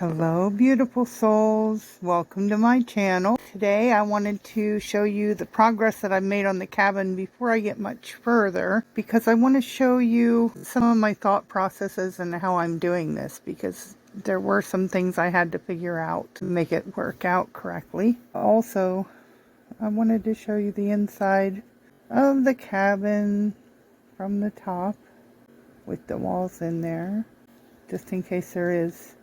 Hello beautiful souls, welcome to my channel. Today I wanted to show you the progress that I've made on the cabin before I get much further, because I want to show you some of my thought processes and how I'm doing this, because there were some things I had to figure out to make it work out correctly. Also, I wanted to show you the inside of the cabin from the top with the walls in there, just in case there is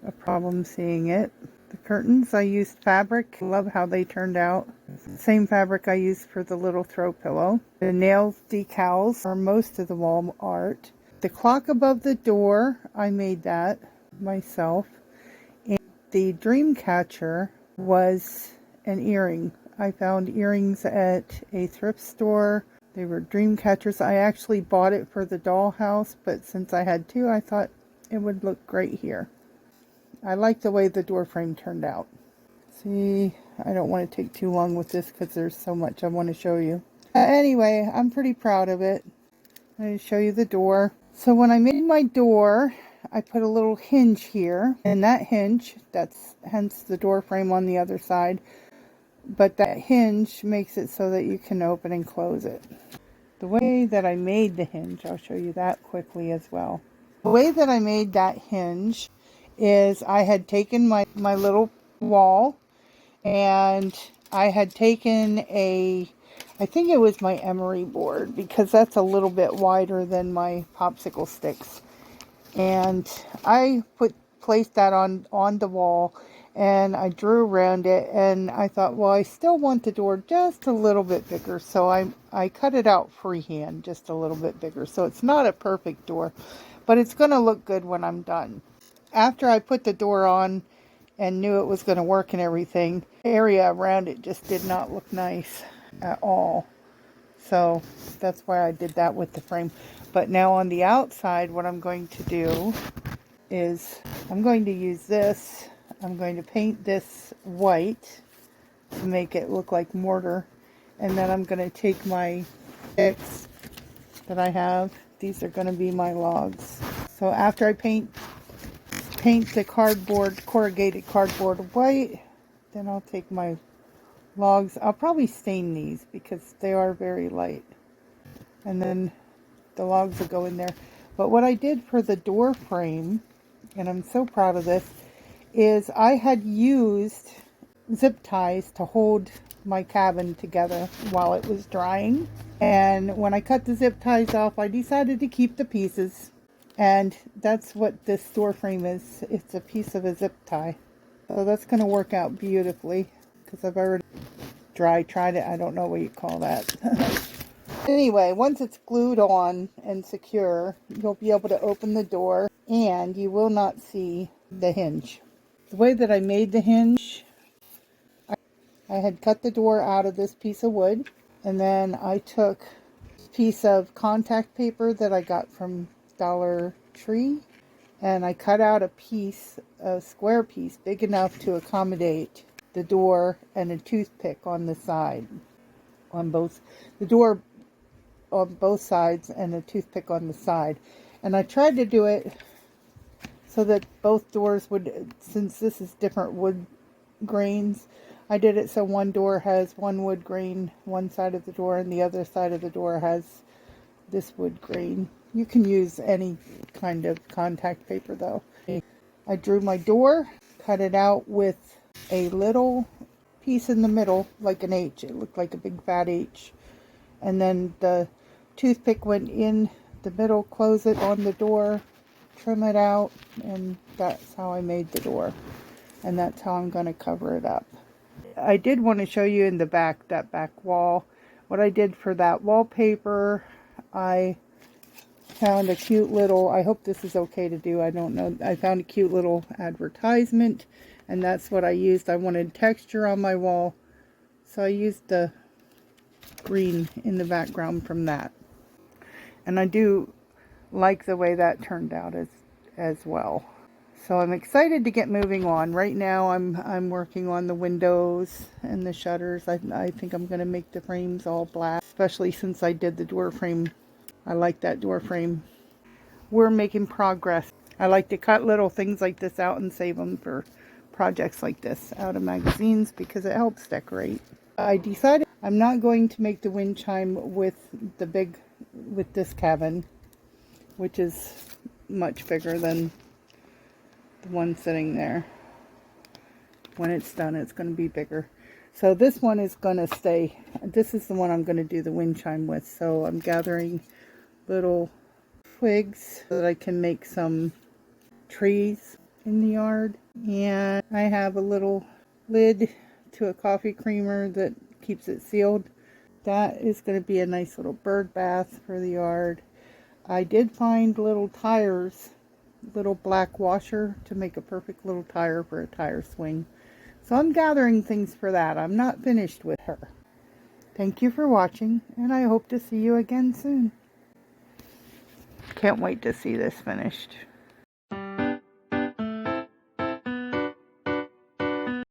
a problem seeing it. The curtains, I used fabric. Love how they turned out. Same fabric I used for the little throw pillow. The nails decals are most of the wall art. The clock above the door, I made that myself. And the dream catcher was an earring. I found earrings at a thrift store. They were dream catchers. I actually bought it for the dollhouse, but since I had two, I thought it would look great here. I like the way the door frame turned out. See, I don't want to take too long with this because there's so much I want to show you. Anyway, I'm pretty proud of it. I'm going to show you the door. So when I made my door, I put a little hinge here. And that hinge, that's hence the door frame on the other side. But that hinge makes it so that you can open and close it. The way that I made the hinge, I'll show you that quickly as well. The way that I made that hinge is I had taken my little wall, and I had taken I think it was my emery board, because that's a little bit wider than my popsicle sticks, and I placed that on the wall, and I drew around it, and I thought, well, I still want the door just a little bit bigger, so I cut it out freehand just a little bit bigger. So it's not a perfect door, but it's going to look good when I'm done. After I put the door on and knew it was going to work and everything, the area around it just did not look nice at all. So that's why I did that with the frame. But now on the outside, what I'm going to do is I'm going to use this. I'm going to paint this white to make it look like mortar. And then I'm going to take my sticks that I have. These are going to be my logs. So after I paint the cardboard, corrugated cardboard white, then I'll take my logs. I'll probably stain these because they are very light, and then the logs will go in there. But what I did for the door frame, and I'm so proud of this, is I had used zip ties to hold my cabin together while it was drying, and when I cut the zip ties off, I decided to keep the pieces. And that's what this door frame is. It's a piece of a zip tie. So that's going to work out beautifully, because I've already tried it. I don't know what you call that. Anyway, once it's glued on and secure, you'll be able to open the door, and you will not see the hinge. The way that I made the hinge, I had cut the door out of this piece of wood, and then I took a piece of contact paper that I got from Dollar Tree, and I cut out a square piece big enough to accommodate the door, and a toothpick on the side, the door on both sides, and a toothpick on the side. And I tried to do it so that both doors would, since this is different wood grains, I did it so one door has one wood grain one side of the door, and the other side of the door has this wood grain. You can use any kind of contact paper though. I drew my door, cut it out with a little piece in the middle, like an H. It looked like a big fat H. And then the toothpick went in the middle, close it on the door, trim it out, and that's how I made the door. And that's how I'm going to cover it up. I did want to show you in the back, that back wall, what I did for that wallpaper. I found a cute little, I hope this is okay to do, I don't know. I found a cute little advertisement, and that's what I used. I wanted texture on my wall, so I used the green in the background from that. And I do like the way that turned out as well. So I'm excited to get moving on. Right now I'm working on the windows and the shutters. I think I'm going to make the frames all black, especially since I did the door frame. I like that door frame. We're making progress. I like to cut little things like this out and save them for projects like this out of magazines because it helps decorate. I decided I'm not going to make the wind chime with this cabin, which is much bigger than the one sitting there. When it's done, it's going to be bigger. So this one is going to stay. This is the one I'm going to do the wind chime with. So I'm gathering little twigs so that I can make some trees in the yard. And I have a little lid to a coffee creamer that keeps it sealed. That is going to be a nice little bird bath for the yard. I did find little tires, little black washer to make a perfect little tire for a tire swing. So I'm gathering things for that. I'm not finished with her. Thank you for watching, and I hope to see you again soon. Can't wait to see this finished.